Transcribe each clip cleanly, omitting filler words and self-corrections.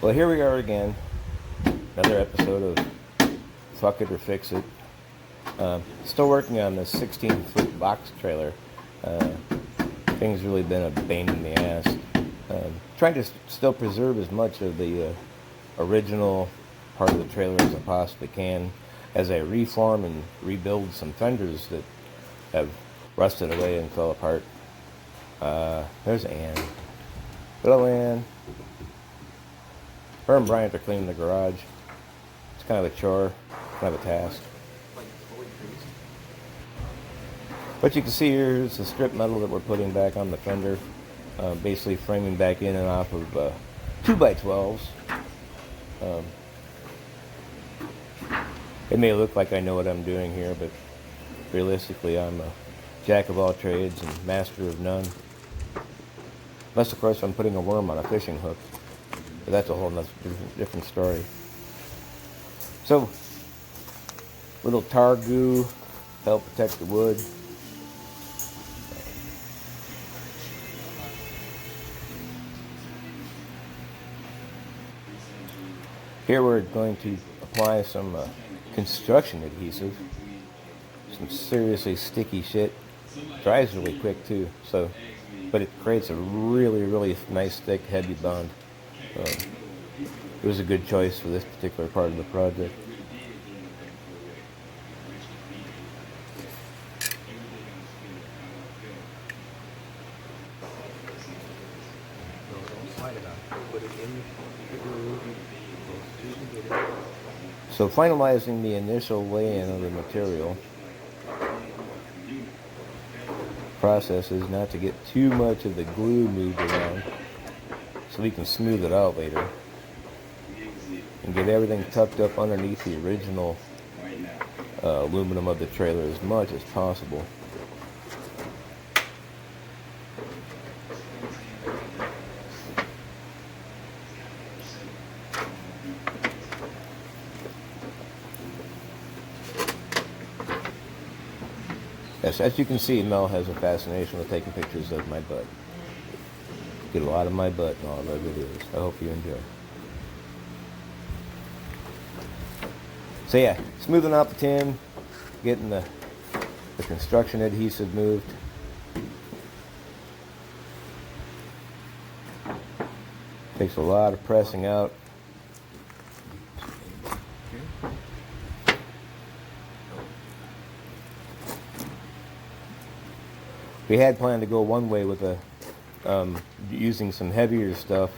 Well, here we are again. Another episode of Fuck It or Fix It. Still working on this 16-foot box trailer. Things really been a pain in the ass. Trying to still preserve as much of the original part of the trailer as I possibly can as I reform and rebuild some fenders that have rusted away and fell apart. There's Ann. Hello, Ann. Her and Bryant are cleaning the garage. It's kind of a chore, kind of a task. What you can see here is the strip metal that we're putting back on the fender, basically framing back in and off of 2x12s. It may look like I know what I'm doing here, but realistically I'm a jack of all trades and master of none. Unless, of course, I'm putting a worm on a fishing hook. But that's a whole different story. So, little tar goo to help protect the wood. Here we're going to apply some construction adhesive. Some seriously sticky shit. Dries really quick too, but it creates a really nice, thick, heavy bond. It was a good choice for this particular part of the project. So finalizing the initial lay-in of the material. Process is not to get too much of the glue moved around so we can smooth it out later and get everything tucked up underneath the original aluminum of the trailer as much as possible. Yes, as you can see, Mel has a fascination with taking pictures of my butt. Get a lot of my butt in all of our videos. I hope you enjoy. So yeah, smoothing out the tin, getting the construction adhesive moved. Takes a lot of pressing out. We had planned to go one way with using some heavier stuff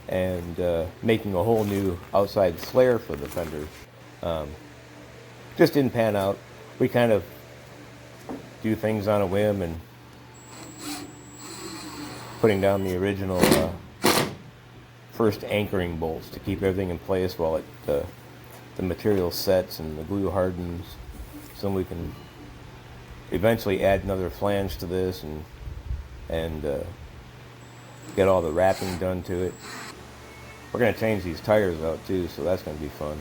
and making a whole new outside flare for the fender. Just didn't pan out. We kind of do things on a whim and putting down the original first anchoring bolts to keep everything in place while the material sets and the glue hardens, so we can eventually add another flange to this and get all the wrapping done to it. We're going to change these tires out too, so that's going to be fun.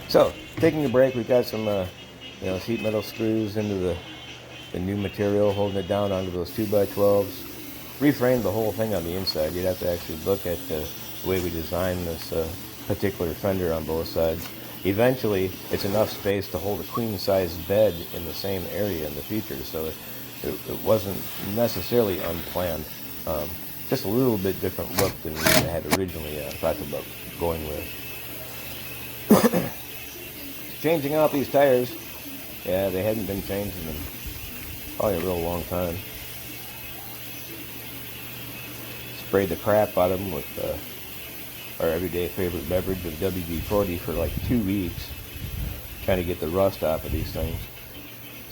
So, taking a break, we've got some sheet metal screws into the new material, holding it down onto those 2x12s. Reframed the whole thing on the inside. You'd have to actually look at the way we designed this particular fender on both sides. Eventually, it's enough space to hold a queen-size bed in the same area in the future, so it wasn't necessarily unplanned. Just a little bit different look than we had originally thought about going with. Changing out these tires, yeah, they hadn't been changed in probably a real long time. Sprayed the crap out of them with our everyday favorite beverage of WD-40 for like 2 weeks, trying to get the rust off of these things.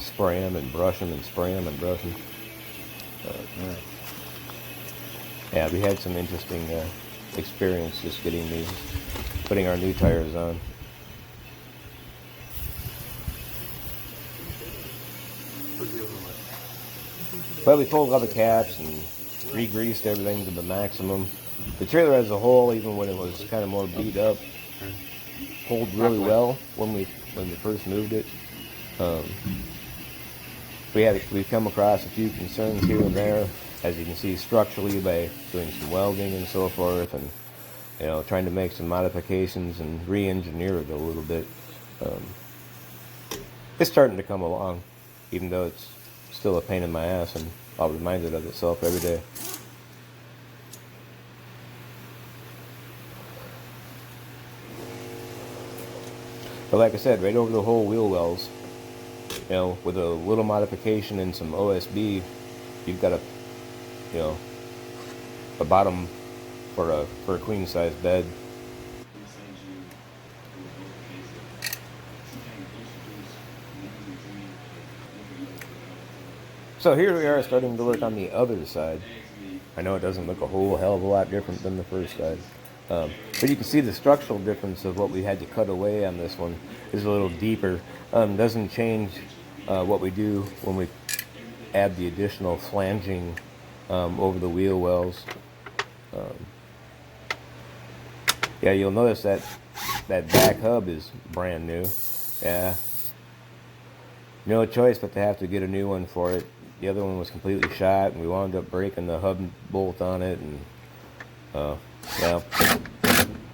Spray them and brush them and spray them and brush them. Yeah, we had some interesting experience just getting these, putting our new tires on. Well, we pulled all the caps and re-greased everything to the maximum. The trailer as a whole, even when it was kind of more beat up, pulled really well when we first moved it. We've come across a few concerns here and there, as you can see, structurally, by doing some welding and so forth, and trying to make some modifications and re-engineer it a little bit. It's starting to come along, even though it's still a pain in my ass, and I'll remind it of itself every day. But like I said, right over the whole wheel wells, with a little modification and some OSB, you've got a bottom for a queen size bed. So here we are starting to work on the other side. I know it doesn't look a whole hell of a lot different than the first side. But you can see the structural difference of what we had to cut away on this one is a little deeper. Doesn't change what we do when we add the additional flanging over the wheel wells. Yeah, you'll notice that back hub is brand new. Yeah, no choice but to have to get a new one for it. The other one was completely shot, and we wound up breaking the hub bolt on it, and well,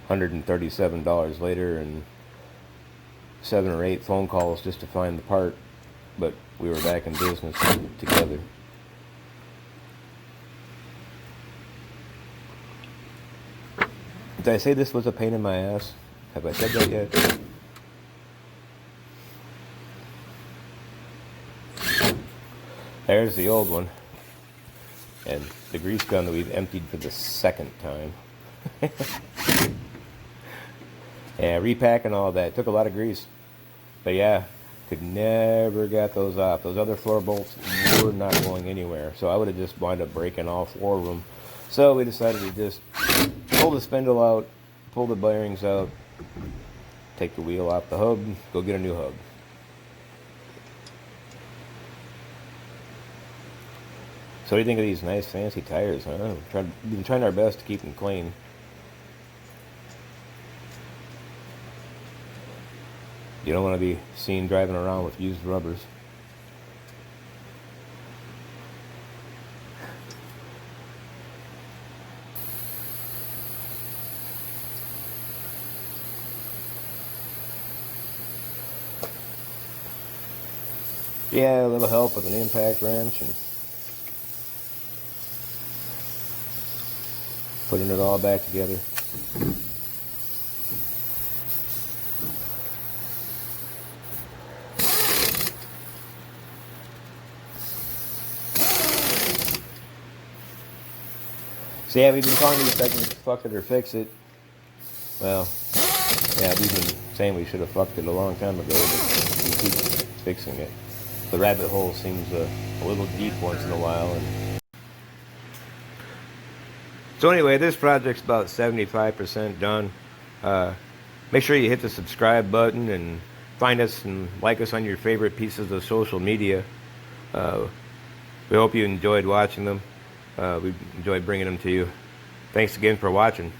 $137 later, and 7 or 8 phone calls just to find the part, but we were back in business together. Did I say this was a pain in my ass? Have I said that yet? There's the old one. And the grease gun that we've emptied for the second time. Yeah, repacking all that. Took a lot of grease. But yeah, could never get those off. Those other floor bolts were not going anywhere. So I would have just wound up breaking all 4 of them. So we decided to just pull the spindle out, pull the bearings out, take the wheel off the hub, go get a new hub. So what do you think of these nice fancy tires, huh? We've been trying our best to keep them clean. You don't want to be seen driving around with used rubbers. Yeah, a little help with an impact wrench and putting it all back together. So yeah, we've been calling these segments fuck it or fix it. Well, yeah, we've been saying we should have fucked it a long time ago, but we keep fixing it. The rabbit hole seems a little deep once in a while. So anyway, this project's about 75% done. Make sure you hit the subscribe button and find us and like us on your favorite pieces of social media. We hope you enjoyed watching them. We enjoyed bringing them to you. Thanks again for watching.